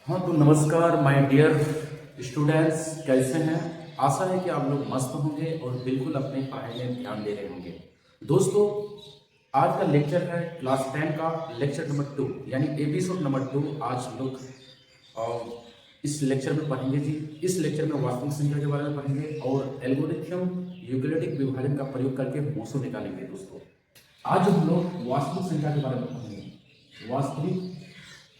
हाँ तो नमस्कार माय डियर स्टूडेंट्स, कैसे हैं। आशा है कि आप लोग मस्त होंगे और बिल्कुल अपने पढ़ाई में ध्यान दे रहे होंगे। दोस्तों, आज का लेक्चर है क्लास 10 का लेक्चर नंबर 2 यानी एपिसोड नंबर 2। आज हम लोग इस लेक्चर में पढ़ेंगे जी। इस लेक्चर में वास्तविक संख्या के बारे में पढ़ेंगे और एल्गोरिथम यूक्लिडिक विभाजन का प्रयोग करके मोसो निकालेंगे। दोस्तों, आज हम लोग वास्तविक संख्या के बारे में पढ़ेंगे।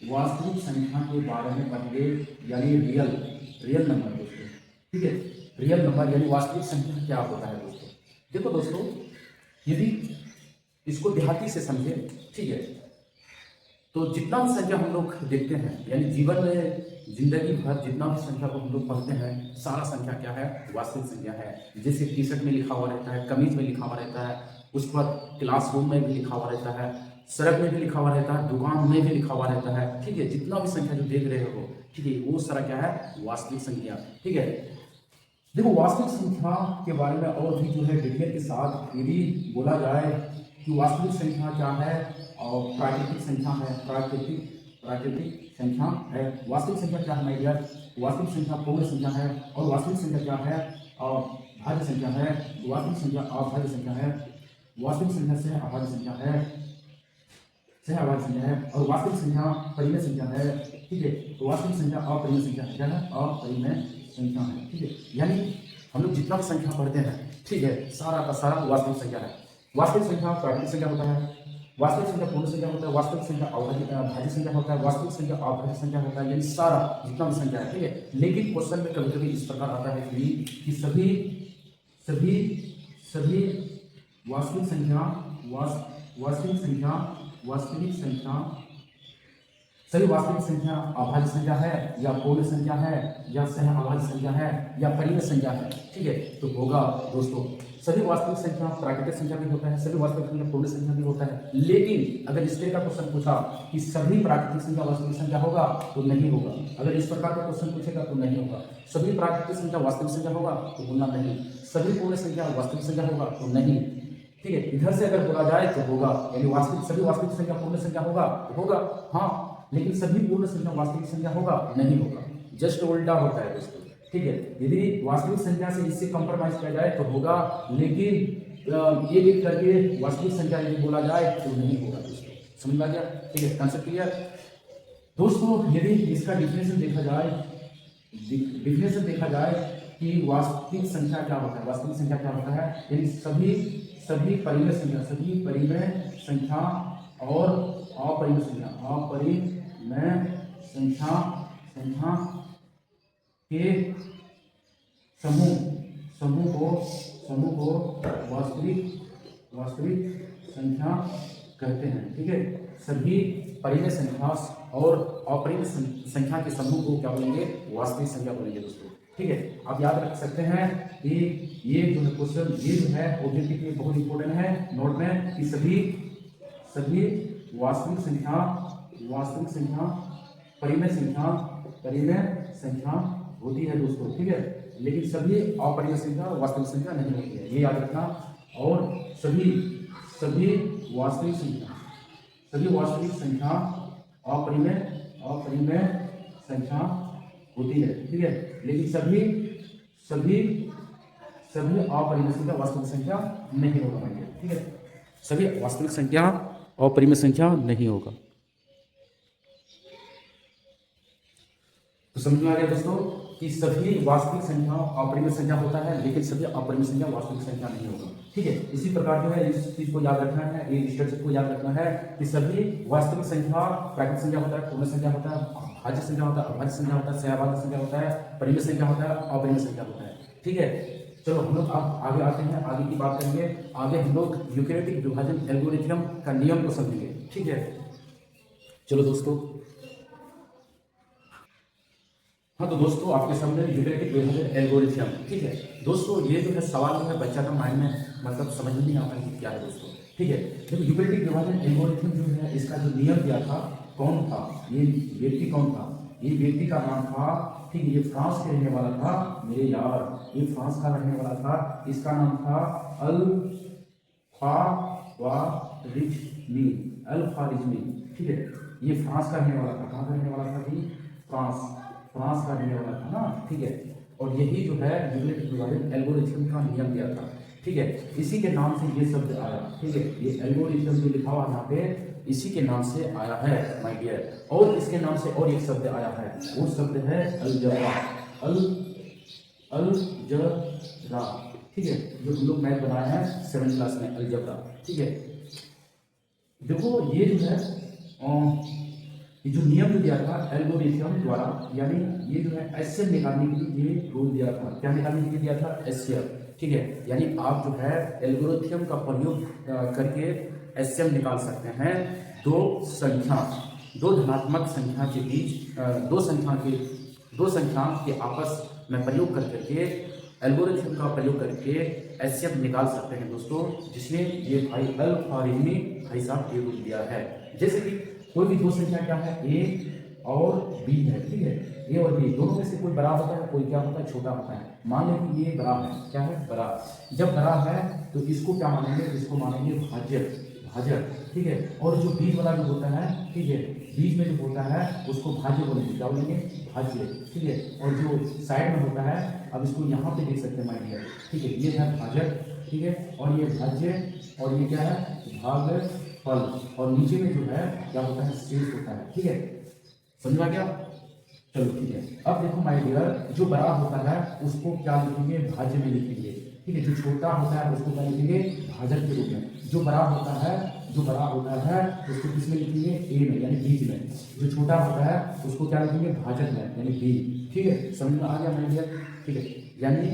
वास्तविक संख्या के बारे में पढ़ेंगे यानी रियल नंबर। दोस्तों, ठीक है, रियल नंबर यानी वास्तविक संख्या क्या होता है। दोस्तों देखो दोस्तों, यदि इसको देहाती से समझे, ठीक है, तो जितना भी संख्या हम लोग देखते हैं यानी जीवन में जिंदगी भर जितना भी संख्या को हम लोग पढ़ते हैं, सारा संख्या क्या है, वास्तविक संख्या है। जैसे टी शर्ट में लिखा हुआ रहता है, कमीज में लिखा हुआ रहता है, उसके बाद क्लासरूम में भी लिखा हुआ रहता है, सड़क में भी लिखा हुआ रहता है, दुकान में भी लिखा हुआ रहता है। ठीक है, जितना भी संख्या जो देख रहे हो, ठीक है, वो सारा क्या है, वास्तविक संख्या। ठीक है, देखो वास्तविक संख्या के बारे में और भी जो है डिटेल के साथ यदि बोला जाए कि वास्तविक संख्या क्या है और प्राकृतिक संख्या है, प्राकृतिक संख्या है। वास्तविक संख्या क्या है माय डियर, वास्तविक संख्या पूर्ण संख्या है। और वास्तविक संख्या क्या है, और भाज्य संख्या है। वास्तविक संख्या अभाज्य संख्या है। वास्तविक संख्या से अभाज्य संख्या है, सह अभाज्य संख्या है। और वास्तविक संख्या परिमेय संख्या है। ठीक है, तो वास्तविक संख्या अपरिमेय संख्या है, क्या है, अपरिमेय संख्या है। ठीक है, यानी हम लोग जितना भी संख्या पढ़ते हैं, ठीक है, सारा का सारा वास्तविक संख्या है। वास्तविक संख्या प्राकृतिक संख्या होता है, वास्तविक संख्या पूर्ण संख्या होता है, वास्तविक संख्या भाज्य संख्या होता है, वास्तविक संख्या अभाज्य संख्या होता है, यानी सारा जितना भी संख्या है। ठीक है, लेकिन क्वेश्चन में कभी कभी इस प्रकार आता है कि सभी सभी सभी वास्तविक संख्या वास्तविक संख्या वास्तविक संख्या सभी वास्तविक संख्या अभाज्य संख्या है या पूर्ण संख्या है या सह अभाज्य संख्या है या परिमेय संख्या है। ठीक है, तो होगा दोस्तों, सभी वास्तविक संख्या प्राकृतिक संख्या भी होता है, सभी वास्तविक संख्या पूर्ण संख्या भी होता है। लेकिन अगर इस तरह का क्वेश्चन पूछा कि सभी प्राकृतिक संख्या वास्तविक संख्या होगा, तो नहीं होगा। अगर इस प्रकार का क्वेश्चन पूछेगा तो नहीं होगा। सभी प्राकृतिक संख्या वास्तविक संख्या होगा तो बोलना नहीं, सभी पूर्ण संख्या वास्तविक संख्या होगा तो नहीं। ठीक है, इधर से अगर बोला जाए तो होगा, यानी सभी वास्तविक संख्या पूर्ण संख्या होगा तो होगा, हाँ, लेकिन सभी पूर्ण संख्या वास्तविक संख्या होगा नहीं होगा, जस्ट उल्टा होता है दोस्तों। ठीक है, यदि वास्तविक संख्या से इससे कंप्रोमाइज किया जाए तो होगा, लेकिन ये लिख करके वास्तविक संख्या यदि बोला जाए तो नहीं होगा दोस्तों। समझ में आ गया? ठीक है, कंसेप्ट क्लियर दोस्तों। यदि इसका डिफिनेशन देखा जाए कि वास्तविक संख्या क्या होता है, वास्तविक संख्या क्या होता है, यानी सभी परिमेय संख्या और अपरिमेय संख्या के समूह को वास्तविक संख्या कहते हैं। ठीक है, सभी परिमेय संख्या और अपरिमेय संख्या के समूह को क्या बोलेंगे, वास्तविक संख्या बोलेंगे दोस्तों। ठीक है, आप याद रख सकते हैं कि ये जो है क्वेश्चन, ये जो है ऑब्जेक्टिव के लिए बहुत इंपॉर्टेंट है। नोट में कि सभी वास्तविक संख्या परिमेय संख्या होती है दोस्तों। ठीक है, लेकिन सभी अपरिमेय संख्या वास्तविक संख्या नहीं होती है, ये याद रखना। और सभी वास्तविक संख्या अपरिमेय संख्या होती है। ठीक है, लेकिन सभी अपरिमेय संख्या वास्तविक संख्या नहीं होगा। ठीक है, सभी वास्तविक संख्या अपरिमेय संख्या नहीं होगा। तो समझ में आ गया दोस्तों कि सभी वास्तविक संख्या अपरिमेय संख्या होता है, लेकिन सभी अपरिमेय संख्या वास्तविक संख्या नहीं होगा। ठीक है, इसी प्रकार जो है इस चीज को याद रखना है, ये स्ट्रक्चर को याद रखना है कि सभी वास्तविक संख्या प्राकृतिक संख्या होता है, पूर्ण संख्या होता है, भाज्य संख्या होता है, अभाज्य संख्या होता है, सहभाज्य संख्या होता है, परिमेय संख्या होता है, अपरिमेय संख्या होता है। ठीक है, चलो हम लोग अब आगे आते हैं, आगे की बात करेंगे। आगे हम लोग यूक्लिडिक विभाजन एल्गोरिथम का नियम को समझेंगे। ठीक है, चलो दोस्तों। हाँ तो दोस्तों, आपके सामने यूक्लिडिक विभाजन एल्गोरिथम। ठीक है दोस्तों, ये जो है सवाल जो है बच्चा का माइंड में मतलब समझ में नहीं आता कि क्या है दोस्तों। ठीक है, देखो यूक्लिडिक विभाजन एल्गोरिथम जो है, इसका जो नियम दिया था, कौन था ये व्यक्ति, कौन था ये व्यक्ति, का नाम था, ठीक है, ये फ्रांस के रहने वाला था मेरे यार, ये फ्रांस का रहने वाला था। इसका नाम था अल्फारिज्मी। ठीक है, ये फ्रांस का रहने वाला था। कहाँ का रहने वाला था जी, फ्रांस का देने वाला था ना, ठीक है। और यही जो है यूक्लिड विभाजन एल्गोरिथम का नियम दिया था, ठीक है। इसी के नाम से ये शब्द आया, ठीक है। ये एल्गोरिथम जो लिखा हुआ यहाँ पे इसी के नाम से आया है माय डियर। और इसके नाम से और एक शब्द आया है, वो शब्द है अलजबरा, अलजबरा, ठीक है। जो हम लोग मैथ बनाए हैं 7th क्लास में, अलजबरा, ठीक है। देखो ये जो है ये जो नियम जो दिया था एल्गोरिथम द्वारा, यानी ये जो है एचसीएफ निकालने के लिए ये रूल दिया था। क्या निकालने के लिए दिया था? एचसीएफ, ठीक है। यानी आप जो है एल्गोरिथम का प्रयोग करके एचसीएफ निकाल सकते हैं। दो धनात्मक संख्या के बीच दो संख्या के आपस में प्रयोग करके एल्गोरिथम का प्रयोग करके एचसीएफ निकाल सकते हैं दोस्तों, जिसमें ये भाई अल फारिमी भाई साहब ये रूल दिया है। जैसे कि कोई भी दो संख्या क्या है, ए और बी है, ठीक है। ए और बी दोनों में से कोई बड़ा होता है, कोई क्या होता है, छोटा होता है। मान लें कि ये बड़ा है, क्या है, बड़ा। जब बड़ा है तो इसको क्या मानेंगे, इसको मानेंगे भाजक, ठीक है। और जो बीच वाला जो होता है, ठीक है, बीच में जो होता है उसको भाज्य बोलेंगे, क्या बोलेंगे, भाज्य, ठीक है। और जो साइड में होता है, अब इसको यहाँ पे देख सकते हैं माय डियर, ठीक है। ये है भाजक, ठीक है, और ये भाज्य, और ये क्या है, भागफल, और नीचे में जो है क्या होता है, शेष होता है, ठीक है। समझ में आ गया? चलो ठीक है। अब देखो माय डियर, जो बड़ा होता है उसको क्या लिखेंगे, भाज्य में लिखेंगे, ठीक है। जो छोटा होता है उसको क्या लिखेंगे, भाजक के रूप में। जो बड़ा होता है उसको किस में लिखेंगे, ए में, यानी बीज में। जो छोटा होता है उसको क्या लिखेंगे, भाजक में, यानी बी, ठीक है। समझ में आ गया माय डियर, ठीक है। यानी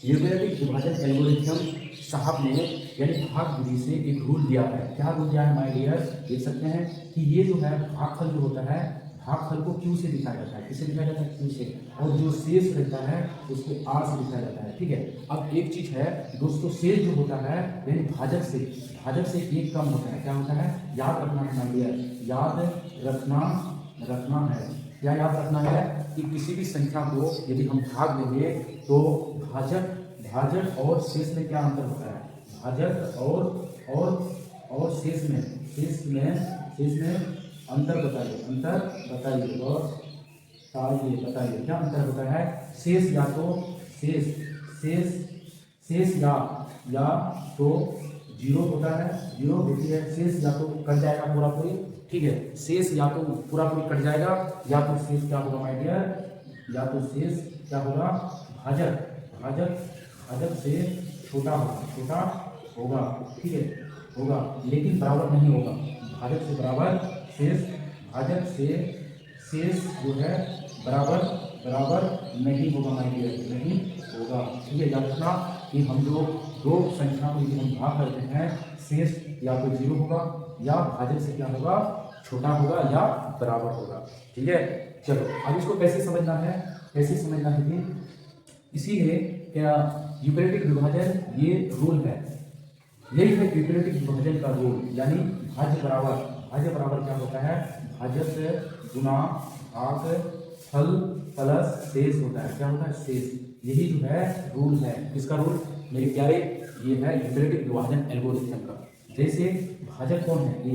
यूक्लिडिक विभाजन एल्गोरिथम साहब ने यानी भाग विधि से एक रूल दिया है। क्या रूल दिया है माय डियर, देख सकते हैं कि ये जो है भागफल जो होता है, भागफल को क्यू से दिखाया जाता है। किससे दिखाया जाता है, क्यू से। और जो शेष रहता है उसको आर से दिखाया जाता है, ठीक है। अब एक चीज है दोस्तों, शेष जो होता है यानी भाजक से एक कम होता है, क्या होता है, याद रखना है माय डियर, याद रखना है। क्या याद रखना है कि किसी भी संख्या को यदि हम भाग देंगे तो भाजक और शेष में क्या अंतर होता है, भाजक और शेष में अंतर बताइए और बताइए क्या अंतर होता है। शेष या तो शेष या तो जीरो होता है, जीरो होती है। शेष या तो कट जाएगा पूरा पूरी, ठीक है। शेष या तो पूरा पूरी कट जाएगा, या तो शेष क्या होगा माय डियर, या तो शेष क्या होगा, भाजक से छोटा होगा, ठीक है, होगा, लेकिन बराबर नहीं होगा। भाजक से बराबर शेष, भाजक से शेष जो है बराबर नहीं होगा माय डियर, नहीं होगा, ठीक है। याद रखना कि हम लोग दो संख्या को यदि हम भाग करते हैं, शेष या तो जीरो होगा या भाजक से क्या होगा, छोटा होगा या बराबर होगा, ठीक है। चलो अब इसको कैसे समझना है कि इसीलिए क्या यूक्लिडिक विभाजन ये रूल है, यही है यूक्लिडिक विभाजन का रूल। यानी भाज्य बराबर क्या होता है, भाजक गुना भागफल प्लस शेष होता है, क्या होता है, शेष। यही जो है रूल है, किसका रूल मेरे प्यारे, ये है यूक्लिडिक विभाजन एल्गोरिथम का। जैसे भाजक कौन है, ए,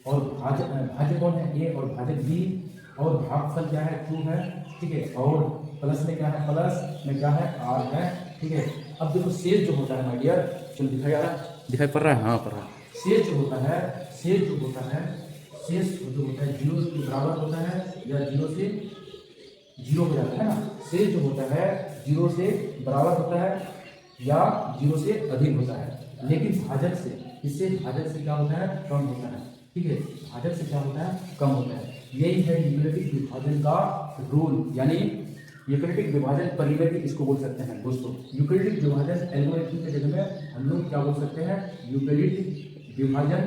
और भाज्य कौन है, ए, और भाजक बी, और भागफल क्या है, क्यू है, ठीक है। और प्लस में क्या है, प्लस में क्या है, आर है, ठीक है। अब देखो शेष जो होता है माय डियर, चलो दिखाई पड़ रहा है, हाँ पड़ रहा है। शेष जो होता है जीरो के बराबर होता है या जीरो से जीरो हो जाता है ना। शेष जो होता है जीरो से बराबर होता है या जीरो से अधिक होता है। लेकिन भाजक से क्या होता है, कम होता है, ठीक है। भाजक से क्या होता है, कम होता है। यही है यूक्लिडिक विभाजन का रूल, यानी यूक्लिडिक विभाजन परिमेय भी इसको बोल सकते हैं दोस्तों। यूक्लिडिक विभाजन एल्गोरिथम के जगह में हम लोग क्या बोल सकते हैं, यूक्लिडिक विभाजन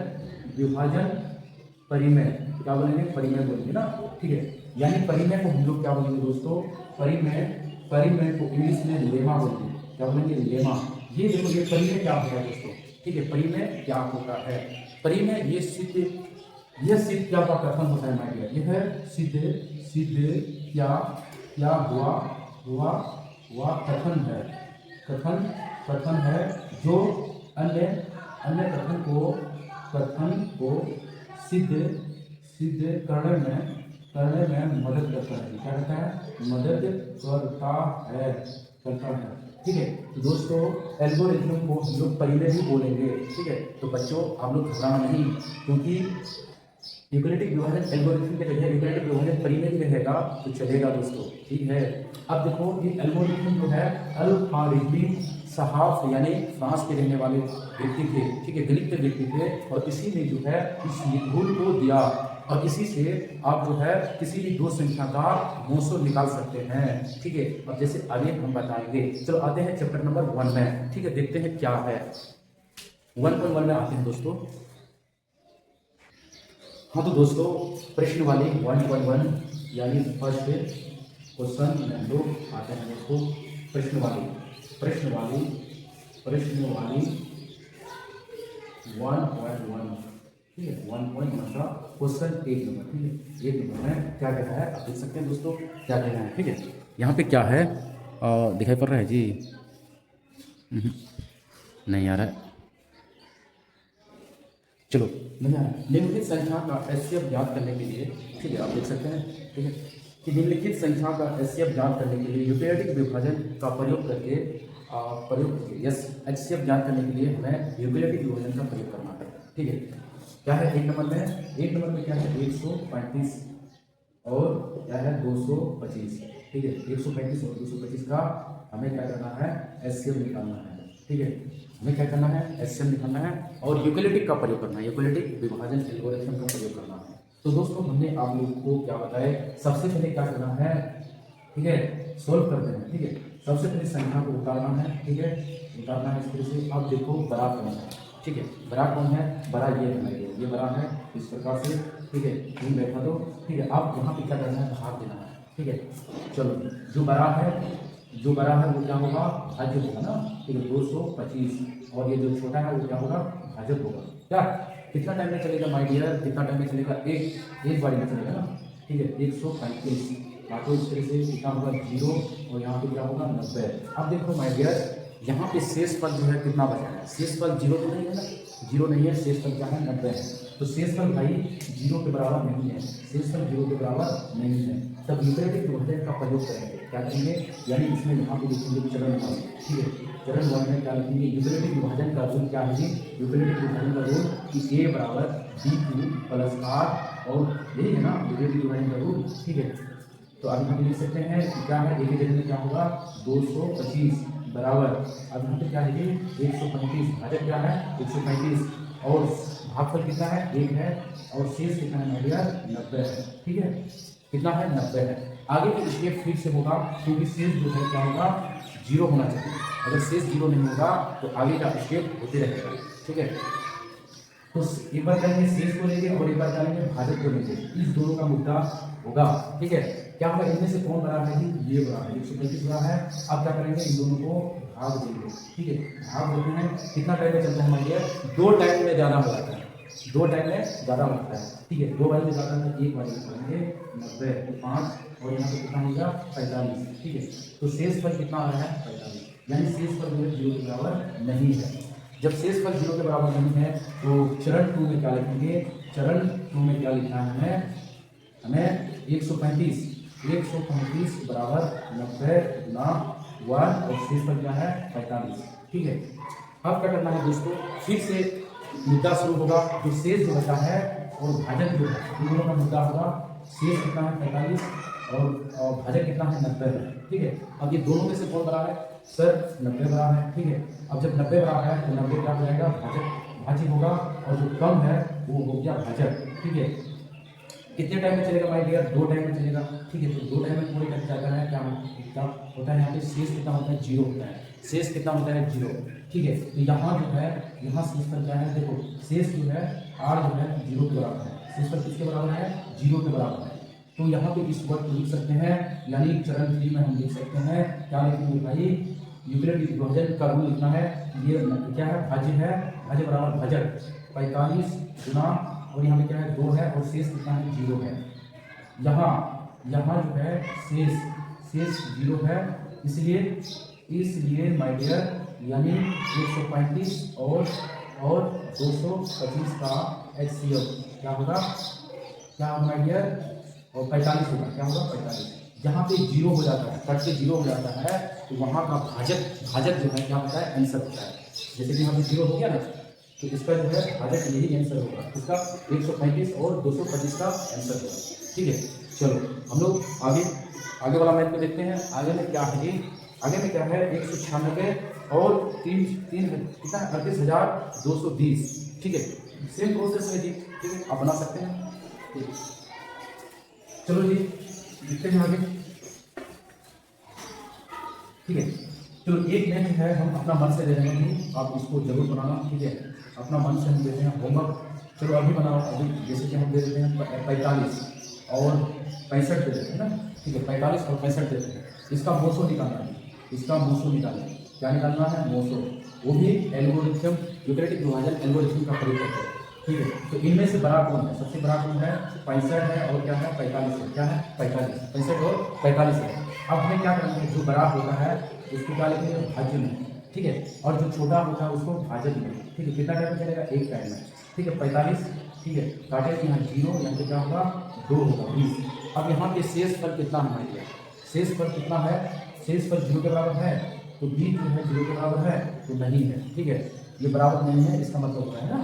परिमेय, क्या बोलेंगे, परिमेय बोलेंगे ना, ठीक है। यानी परिमेय को हम लोग क्या बोलेंगे दोस्तों, परिमेय को इंग्लिश में लेमा बोलेंगे, क्या बोलेंगे, लेमा। ये देखो ये परिमेय क्या होता है दोस्तों, ठीक है। परिमेय क्या होता है, परिमेय ये सिद्ध क्या का कथन होता है माय डियर, ये है सिद्ध क्या हुआ कथन है जो अन्य कथन को सिद्ध करने में मदद करता है। क्या करता है? मदद करता है। ठीक है, तो दोस्तों एल्गोरिथम को हम लोग पहले ही बोलेंगे। ठीक है, तो बच्चों आप लोग घबराना नहीं, क्योंकि यूक्लिडिक विभाजन एल्गोरिथम के जगह यूक्लिडिक विभाजन पहले ही रहेगा तो चलेगा दोस्तों। ठीक है, अब देखो ये एल्गोरिथम जो है अल-फाराबी सहाफ यानी फ्रांस के रहने वाले व्यक्ति थे। ठीक है, गणित के व्यक्ति थे, और इसी ने जो है इस रूल को दिया, और इसी से आप जो है किसी भी दो संख्या का मोसो निकाल सकते हैं। ठीक है, अब जैसे आगे हम बताएंगे। चलो आते हैं चैप्टर नंबर 1 में। ठीक है, देखते हैं क्या है 1.1 में आते हैं दोस्तों। हाँ तो दोस्तों प्रश्न वाली 1.1 यानी फर्स्ट क्वेश्चन में लोग आते हैं दोस्तों। प्रश्न वाली 1.1। ठीक है, 1.1 का क्वेश्चन 1 नंबर। ठीक है, 1 नंबर में क्या कहना है आप देख सकते हैं दोस्तों, क्या कहना है। ठीक है, यहाँ पे क्या है दिखाई पड़ रहा है जी? नहीं आ रहा है, चलो नहीं आ रहा है। निम्नलिखित संख्या का एचसीएफ ज्ञात करने के लिए, ठीक है आप देख सकते हैं, ठीक है कि निम्नलिखित संख्या का एचसीएफ ज्ञात करने के लिए यूक्लिडिक विभाजन का प्रयोग करके यस एचसीएफ ज्ञात करने के लिए हमें यूक्लिडिक विभाजन का प्रयोग करना है। ठीक है, क्या है 1 नंबर में क्या है 135 और क्या है 225। ठीक है, 135 और 225 का हमें क्या करना है एचसीएफ निकालना है। ठीक है, हमें क्या करना है एचसीएफ निकालना है और यूक्लिडिक का प्रयोग करना है, यूक्लिडिक विभाजन एल्गोरिथम का प्रयोग करना है। तो दोस्तों हमने आप लोगों को क्या बताया, सबसे पहले क्या करना है, ठीक है सोल्व कर देना है। ठीक है, सबसे पहले संख्या को उतारना है। ठीक है, उतारना है इस तरह से। अब देखो बड़ा कौन है, ठीक है बड़ा कौन है, बड़ा ये है, ये बड़ा है इस प्रकार से। ठीक है, तीन बैठा दो। ठीक है, अब यहाँ पे क्या करना है भाग देना है। ठीक है, चलो जो बड़ा है वो क्या होगा भाज्य होगा ना। ठीक है, 225 और ये जो छोटा है वो क्या होगा भाजक होगा। क्या कितना टाइम में चलेगा माय डियर, कितना टाइम में चलेगा, एक बारी में चलेगा ना। ठीक है, 135 काटो इस तरह से, कितना होगा 0 और यहाँ पे क्या होगा 90। अब देखो माय डियर यहाँ पे शेष पद जो है कितना बचा है, शेष पद 0 तो नहीं है ना, 0 नहीं है, शेष पद क्या है 90 है। तो शेष पद भाई 0 के बराबर नहीं है, शेष पद 0 के बराबर नहीं है, तब यूक्लिडिक विभाजन का प्रयोग करेंगे। क्या करेंगे, यानी इसमें यहाँ पे लिखेंगे चरण 1। ठीक है, चरण 1 में क्या लिखेंगे, यूक्लिडिक विभाजन का रूल क्या है जी, यूक्लिडिक विभाजन का रूल कि a बराबर b³ प्लस r, और यही है ना यूक्लिडिक विभाजन का रूल। ठीक है, तो अब हम लिख सकते हैं कि क्या है, एक ही जगह में क्या होगा 225 बराबर, अब यहाँ पे क्या है कि 135, भाजक क्या है 135 और भागफल कितना है 1 है, और शेष कितना है भैया 90 है। ठीक है, कितना है 90 है। आगे के स्टेप फिर से होगा, क्योंकि शेष जो है क्या होगा 0 होना चाहिए, अगर शेष 0 नहीं होगा तो आगे का स्टेप होते रहेगा। ठीक है, तो एक बार करेंगे शेष को लेंगे और एक बार करेंगे भाजक को लेंगे, इस दोनों का मुद्दा होगा। ठीक है, क्या होगा इनमें से कौन बड़ा है जी, ये बड़ा है 135 बड़ा है। अब क्या करेंगे इन दोनों को भाग देंगे। ठीक है, भाग देते हैं, कितना टाइम में चलता है हमारे 2 टाइम में ज़्यादा हो जाता है, 2 टाइम में ज़्यादा होता है। ठीक है, 2 बारी में ज़्यादा है, 1 बारी में करेंगे 90 तो 5 और यहाँ पे कितना होगा 45। ठीक है, तो शेष पर कितना आ रहा है 45, यानी शेष पर 0 के बराबर नहीं है। जब शेष पर 0 के बराबर नहीं है तो चरण 2 में क्या लिखेंगे, चरण 2 में क्या लिखना है हमें 135 बराबर 90 गुना 1 और शेष पर क्या है 45। ठीक है, अब क्या करना है दोस्तों, फिर से मुद्दा शुरू होगा, तो शेष जो बचा है और भाजक जो है इन दोनों का मुद्दा होगा। शेष कितना है 45 और भाजक कितना है 90 है। ठीक है, अब ये दोनों में से कौन बड़ा है सर 90 बड़ा है। ठीक है, अब जब 90 बड़ा है तो 90 क्या हो जाएगा भाज्य होगा, और जो कम है वो हो गया भाजक। ठीक है, कितने टाइम में चलेगा माय डियर, 2 टाइम में चलेगा। ठीक है, तो 2 टाइम में पूरी करके क्या करना है, क्या होता है यहाँ पे शेष कितना होता है 0 होता है, शेष कितना होता है 0। ठीक है, तो यहाँ जो है यहाँ शेष पर क्या है, देखो शेष जो है r जो है 0 के बराबर है, शेष पर किसके बराबर है 0 के बराबर है। तो यहाँ पे इस वर्ड को लिख सकते हैं, यानी चरण 3 में हम लिख सकते हैं, क्या लिखेंगे भाई यूक्लिडिक विभाजन का रूल लिखना है। ये क्या है भाज्य बराबर भाजक 45 गुना, और यहाँ पे क्या है 2 है और शेष कितना है 0 है। यहाँ जो है शेष 0 है, इसलिए माय डियर यानी 135 और 225 का एचसीएफ क्या होगा माय डियर, और 45 होगा, क्या होगा 45। जहाँ पे जीरो हो जाता है, कट के जीरो हो जाता है, तो वहाँ का भाजक जो है क्या होता है, आंसर होता है। जैसे कि यहाँ पे जीरो हो गया ना, तो इसका जो है भाजक यही आंसर होगा, इसका 135 और 225 का आंसर होगा। ठीक है, चलो हम लोग आगे वाला मैथ को देखते हैं। आगे में क्या है जी, आगे में क्या है 196 और तीन तीन कितना 38,220। ठीक है, सेम प्रोसेस है जी। ठीक है, आप बना सकते हैं। ठीक, चलो जी देखते हैं आगे। ठीक है, चलो एक मैथ है, हम अपना मन से दे रहे हैं, आप इसको जरूर बनाना। ठीक है, अपना मन से हम दे रहे हैं होमवर्क। चलो अभी बनाओ। अभी जैसे कि हम दे देते हैं 45 और 65 दे देते हैं ना। ठीक है, 45 और 65 देते हैं। इसका मोसो निकालना है, इसका मोसो निकालना है। क्या निकालना है, मोसो। वो भी एल्गोरिथम, यूक्लिडिक विभाजन एल्गोरिथम का प्रयोग करते हैं। ठीक है, तो इनमें से बड़ा कौन है, सबसे बड़ा कौन है, 65 है और क्या है 45 है। क्या है 45, 65 और 45 है। अब हमें क्या करना है, जो बड़ा होता है उसको क्या लिखेंगे, भाज्य में। ठीक है, और जो छोटा होता है उसको भाजक में। ठीक है, कितना टाइम में चलेगा, एक टाइम में। ठीक है, 45। ठीक है, काटे यहाँ जीरो, यहाँ पे क्या होगा 2 होगा 20। अब यहाँ पे शेष फल कितना हमारे लिए, शेष फल कितना है, शेष फल 0 के बराबर है, तो 20 जो है 0 के बराबर है तो नहीं है। ठीक है, ये बराबर नहीं है, इसका मतलब होता है ना,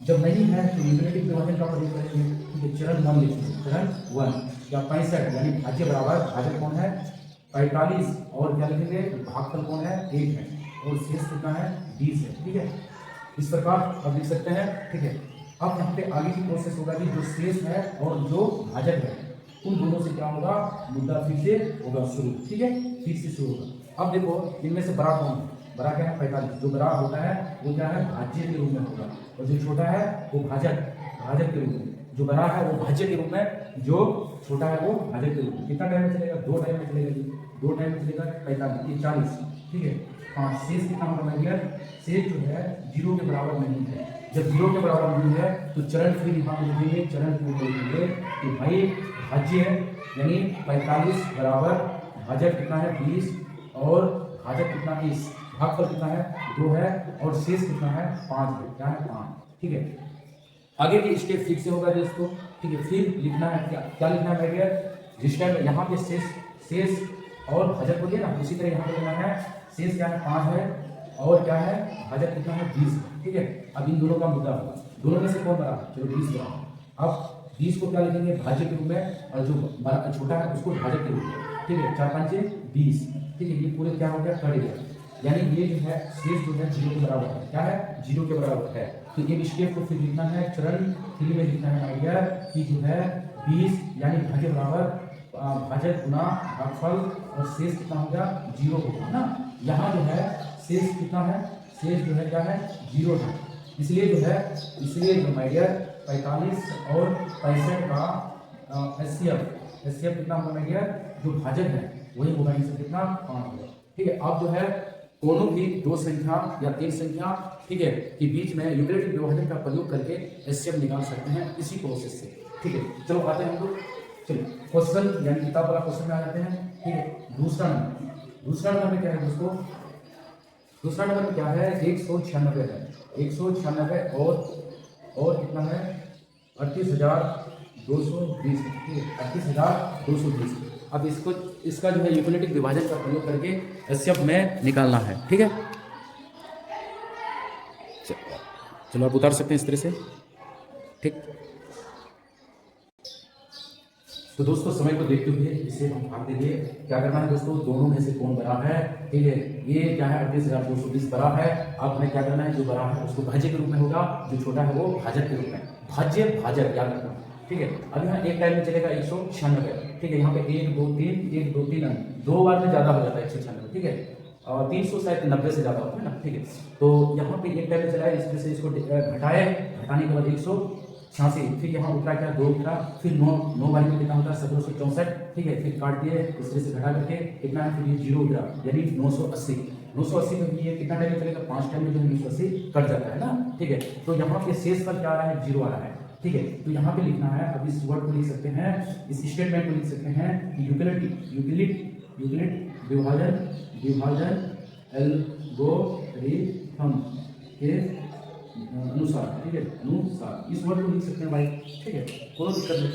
जब नहीं है तो यूक्लिडिक विभाजन का प्रयोग करेंगे। ठीक है, चरण 1 लिखेंगे, चरण 1 या 65 यानी भाज्य बराबर, भाजक कौन है 45 और क्या लिखेंगे, भागफल कौन है 1 है और शेष कितना है 20 है। ठीक है, इस प्रकार अब लिख सकते हैं। ठीक है, अब यहाँ पे आगे की प्रोसेस होगा कि जो शेष है और जो भाजक है उन दोनों से क्या होगा, मुद्दा फिर से होगा शुरू। ठीक है, फिर से शुरू होगा। अब देखो इनमें से बड़ा कौन है, बड़ा क्या है 45। जो बड़ा होता है वो क्या है, भाज्य के रूप में होगा, और जो छोटा है वो भाजक के रूप में। जो बड़ा है वो भाज्य के रूप में, जो छोटा है वो भाजक के रूप में। कितना टाइम में चलेगा, 2 टाइम में चलेगा जी, 2 टाइम में चलेगा 45, ये 40। ठीक है, हाँ शेष कितना होगा भाई यार, शेष जो है 0 के बराबर नहीं है। जब 0 के बराबर नहीं है तो चरण फिर यहाँ पे लिखेंगे, चरण फिर लिखेंगे कि भाई भाज्य है, यानी 45 बराबर भाजक कितना है 20 और भाजक कितना है 20, भागफल कितना है 2 है और शेष कितना है 5 है। क्या है 5। ठीक है, आगे की स्टेप फिर से होगा दोस्तों। ठीक है, फिर लिखना है क्या लिखना है भैया, जिस टाइम यहाँ पे शेष और भाजक हो गया ना, उसी तरह यहाँ पे लिखना है शेष क्या है 5 है और क्या है भाजक कितना है 20 है। ठीक है, अब इन दोनों का मुद्दा होगा, दोनों में से कौन बड़ा है, चलो 20 बड़ा। अब 20 को क्या लिखेंगे, भाज्य के रूप में, और जो छोटा है उसको भाजक के रूप में। ठीक है, 4 5 20। ठीक है, ये पूरे क्या हो गया, कट गया, यानी ये जो है शेष जो है 0 के बराबर है। क्या है, 0 के बराबर है। तो ये स्टेप को फिर लिखना है, चरण 3 में लिखना है भैया कि जो है 20 यानी भाज्य बराबर भाजक गुना भागफल और शेष कितना हो गया 0 होगा ना। यहाँ जो है शेष कितना है, शेष जो है क्या है 0 है, इसलिए जो माय डियर 45 और 65 का एचसीएफ कितना होगा माय डियर, जो भाजक है वही होगा, इनसे कितना 5 होगा। ठीक है, आप जो है दोनों भी 2 संख्या या 3 संख्या ठीक है के बीच में यूक्लिडिक विभाजन का प्रयोग करके एचसीएफ निकाल सकते हैं इसी प्रोसेस से। ठीक है, चलो आते हैं हम लोग, चलो क्वेश्चन यानी किताब वाला क्वेश्चन में आ जाते हैं। ठीक है, दूसरा नंबर में क्या है दोस्तों, दूसरा नंबर में क्या है 196 है, 196 और कितना है 38,220। ठीक है, 38,220। अब इसका जो है यूक्लिडिक विभाजन का प्रयोग करके एचसीएफ में निकालना है। ठीक है, चलो आप उतार सकते हैं इस तरह से। ठीक, तो दोस्तों समय को देखते हुए इसे हम भाग देंगे। क्या करना है दोस्तों, दोनों में से कौन बड़ा है। ठीक है, ये क्या है 38,220 बड़ा है। अब हमें क्या करना है, जो बड़ा है उसको भाज्य के रूप में होगा, जो छोटा है वो भाजक के रूप में। भाजक याद रखना। ठीक है, अब यहाँ एक टाइम में चलेगा 196। ठीक है, यहाँ पे 1 2 3 2 बार में ज्यादा हो जाता है 196। ठीक है, और 300 शायद 90 से ज्यादा होता है ना। ठीक है, तो यहाँ पे एक टाइम में चला है, इसमें से इसको घटाने के बाद 186, फिर यहाँ उतरा क्या 2 उतरा, फिर 9 बारी में कितना होता है 1764। ठीक है, फिर काट दिए, इस तरह से घटा करके कितना है, फिर ये 0 उतरा यानी 980 में ये कितना टाइम में चलेगा 5 टाइम में जो 980 कट जाता है ना। ठीक है, तो यहाँ पे शेष पर क्या आ रहा है 0 आ रहा है। ठीक है, तो यहाँ पे लिखना है, अब इस वर्ड को लिख सकते हैं, इस स्टेटमेंट को लिख सकते हैं यूक्लिड विभाजन एल्गोरिथम के अनुसार। ठीक है, अनुसार इस वर्ड को लिख सकते हैं भाई। ठीक है, कोई दिक्कत नहीं।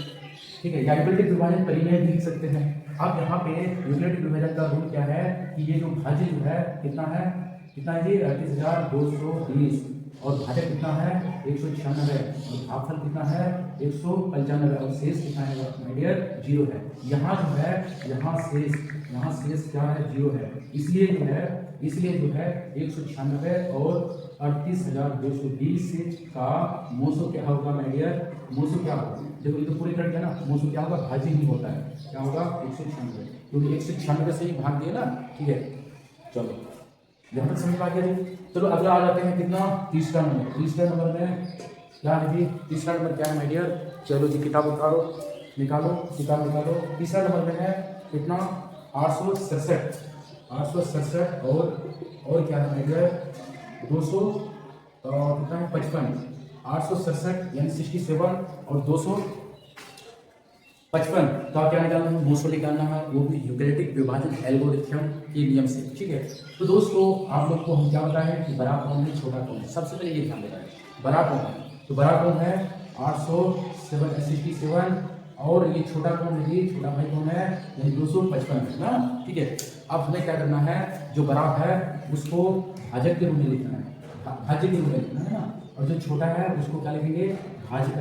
ठीक है, या यूक्लिडिक विभाजन परिमेय भी लिख सकते हैं आप। यहाँ पे यूक्लिडिक विभाजन का रूल क्या है कि ये जो भाज्य जो है कितना है जी 38,220 और भाजक कितना है 196 और भागफल कितना है 195 और शेष कितना है माय डियर 0 है। यहाँ जो है यहाँ शेष क्या है 0 है, इसलिए जो है 196 और 38,220 का मोसो क्या होगा माय डियर, मोसो क्या होगा, देखो ये तो पूरी कट गया ना, मोसो क्या होगा भाज्य ही होता है, क्या होगा 196 क्योंकि 196 से ही भाग दिया ना। ठीक है, चलो यहाँ तक समझ में आ गया जी। चलो अगला आ जाते हैं कितना तीसरा नंबर में क्या है जी, तीसरा नंबर क्या है माय डियर, चलो जी किताब उतारो निकालो तीसरा नंबर में है कितना 867 और क्या है माय डियर 200 कितना है 55 867 यानी 67 और 255 का क्या निकालना है, मोसो निकालना है, वो भी यूक्लिडिक विभाजन एल्गोरिथम के नियम से। ठीक है, तो दोस्तों आप लोग को हम क्या बताएं कि बड़ा कौन है छोटा कौन है, सबसे पहले ये ध्यान देना है बड़ा कौन है, तो बड़ा कौन है 867 और ये छोटा कौन है जी, छोटा भाई कौन है यानी 255 है ना। ठीक है, अब हमें क्या करना है, जो बड़ा है उसको भाजक के रूप में लिखना है, भाज्य के रूप में लिखना है ना, और जो छोटा है उसको क्या लिखेंगे भाजक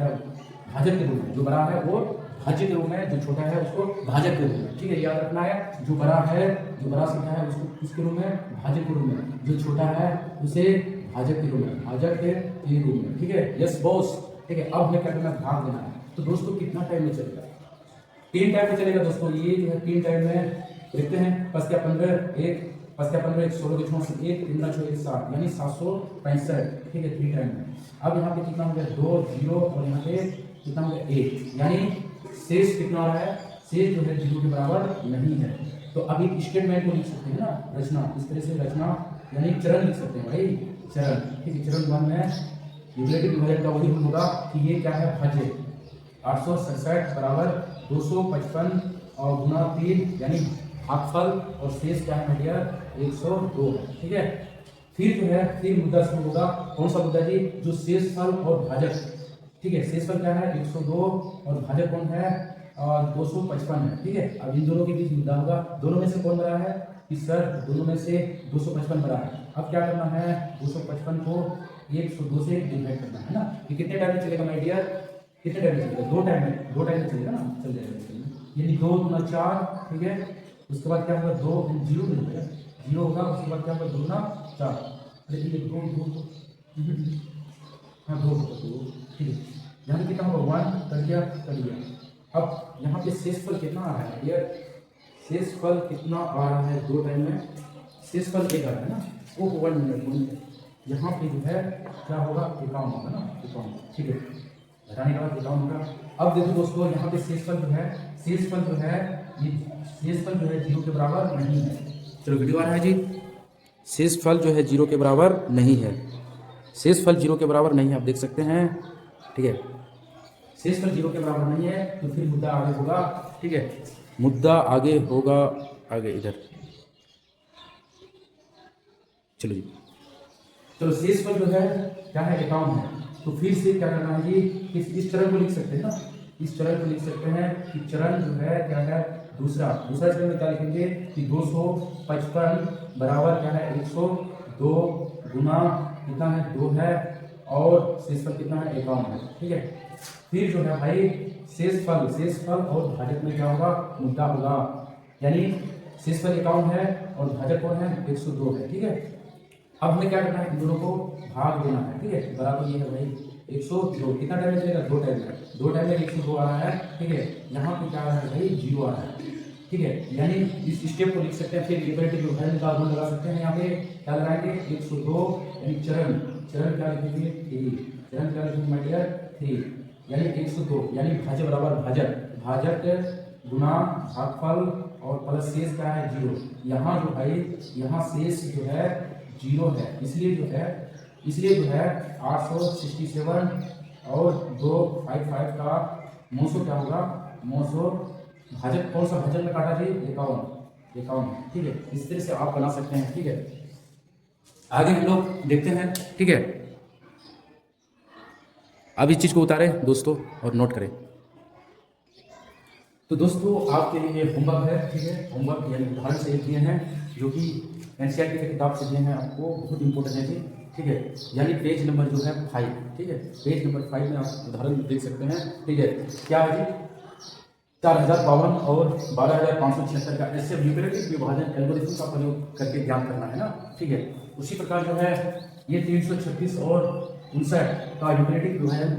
के रूप में, जो बड़ा है वो भाज्य के रूप में, जो छोटा है उसको भाजक के रूप में। ठीक है, याद रखना है, जो बड़ा संख्या है उसको किसके रूप में, भाजक के रूप में, जो छोटा है उसे भाजक के रूप में, ठीक है, यस बॉस। ठीक है, अब हमें क्या करना है, भाग देना है। तो दोस्तों कितना टाइम में चलेगा, 3 टाइम में चलेगा दोस्तों, ये जो है 3 टाइम में देखते हैं। 5 क्या 15 1 16 के 64 1 3 6 1 7 यानी 765। ठीक है, 3 टाइम में। अब यहाँ पे कितना हो गया 2 0 और यहाँ पे कितना हो गया 1, यानी शेष कितना आ रहा है, शेष जो है 0 के बराबर नहीं है। तो अभी स्टेटमेंट को लिख सकते हैं ना, रचना, इस तरह से रचना यानी चरण लिख सकते हैं भाई, चरण। ठीक है, चरण 1 में यूक्लिडिक विभाजन का वही रूल होगा कि ये क्या है भाज्य 867 बराबर 255 और गुना 3 यानी भागफल और शेष क्या है भैया 102 है। ठीक है, फिर जो है फिर मुद्दा शुरू होगा, कौन सा मुद्दा जी, जो शेषफल और भाजक। ठीक है, शेषफल क्या है 102 और भाजक कौन है 255 है। ठीक है, अब इन दोनों के बीच मुद्दा होगा, दोनों में से कौन बड़ा है कि सर दोनों में से 255 बड़ा है। अब क्या करना है 255 को 102 से डिवाइड करना है ना। ये कितने टाइम में चलेगा माय डियर, कितने टाइम में चलेगा, 2 टाइम में चलेगा ना, चल जाएगा यानी 2 गुना 4। ठीक है, उसके बाद क्या होगा 2 0 मिल जाएगा, 0 होगा, उसके बाद क्या होगा 2 गुना 4, अरे ये 2 हाँ 2 ठीक है, यहाँ कितना होगा 1 कर दिया। अब यहाँ पे शेषफल कितना आ रहा है यार, शेषफल कितना आ रहा है 2 टाइम में, शेषफल 1 आ रहा है ना, वो 1 मिनट यहाँ पे जो है क्या होगा 51 होगा ना, 51। ठीक है, घटाने के बाद 51 होगा। अब देखो दोस्तों यहाँ पे शेषफल जो है ये शेषफल जो है 0 के बराबर नहीं है। चलो वीडियो आ रहा है जी, शेषफल जो है 0 के बराबर नहीं है, शेषफल 0 के बराबर नहीं है, आप देख सकते हैं। ठीक है, शेषफल 0 के बराबर नहीं है, तो फिर मुद्दा आगे होगा। ठीक है, मुद्दा आगे होगा, आगे इधर चलो जी, चलो शेषफल जो है क्या है 51 है, तो फिर से क्या करना है जी, इस चरण को लिख सकते हैं ना, इस चरण को लिख सकते हैं कि चरण जो है क्या है दूसरा चरण में क्या लिखेंगे कि 255 बराबर क्या है 102 गुना कितना है 2 है और शेषफल कितना है 51 है। ठीक है, फिर जो है भाई शेषफल और भाजक में क्या होगा मुद्दा होगा, यानी शेषफल 51 है और भाजक कौन है 102 है। ठीक है, अब हमें क्या करना है, इन दोनों को भाग देना है। ठीक है, बराबर ये है भाई 102, कितना टाइम में चलेगा 2 टाइम में, 2 टाइम में 102 आ रहा है। ठीक है, यहाँ पे क्या आ रहा है भाई 0 आ रहा है। ठीक है, यानी इस स्टेप को लिख सकते हैं, फिर यूक्लिडिक विभाजन का रूल लगा सकते हैं। यहाँ पे क्या लगाएंगे 102 यानी चरण क्या लिखेंगे 3, चरण क्या लिखेंगे माय डियर 3 यानी 102 यानी भाज्य बराबर भाजक गुना भागफल और प्लस शेष क्या है 0। यहाँ जो भाई यहाँ शेष जो है 0 है, इसलिए जो है 867 और 255 का मोसो क्या होगा, मोसो भाजक कौन सा भाजक में काटा जी 51। ठीक है, इस तरह से आप बना सकते हैं। ठीक है, आगे हम लोग देखते हैं। ठीक है, अब इस चीज को उतारे दोस्तों और नोट करें। तो दोस्तों आपके लिए होमवर्क है, ठीक है। होमवर्क यानी उदाहरण से दिए हैं जो कि एनसीईआरटी की किताब से दिए हैं आपको, बहुत इंपॉर्टेंट है जी, ठीक है। यानी पेज नंबर जो है 5, ठीक है। पेज नंबर 5 में आप उदाहरण देख सकते हैं, ठीक है। क्या है जी, 4052 और 12576 का ऐसे न्यूमेरिक विभाजन एल्गोरिथम का प्रयोग करके ज्ञात करना है ना, ठीक है। उसी प्रकार जो है ये 336 और 59 का यूक्लिडिक विभाजन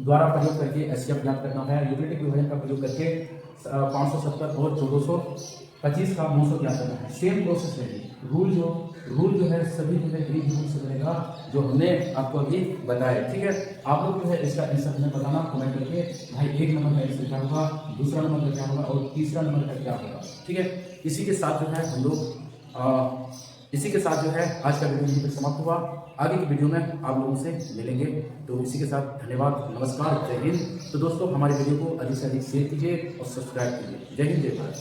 द्वारा प्रयोग करके एचसीएफ ज्ञात करना है। यूक्लिडिक विभाजन का प्रयोग करके 570 और 1425 का 900 ज्ञात करना है। सेम प्रोसेस है जी। रूल जो है सभी जो है ग्रीक रूल से बनेगा जो हमने आपको अभी बताया, ठीक है। आप लोग जो है इसका आंसर हमें बताना कमेंट करके, भाई 1 नंबर का आंसर क्या होगा, दूसरा नंबर का क्या होगा और तीसरा नंबर का क्या होगा, ठीक है। इसी के साथ जो है हम लोग इसी के साथ जो है आज का वीडियो यहीं पर समाप्त हुआ। आगे की वीडियो में आप लोगों से मिलेंगे। तो इसी के साथ धन्यवाद, नमस्कार, जय हिंद। तो दोस्तों हमारे वीडियो को अधिक से अधिक शेयर कीजिए और सब्सक्राइब कीजिए। जय हिंद, जय भारत।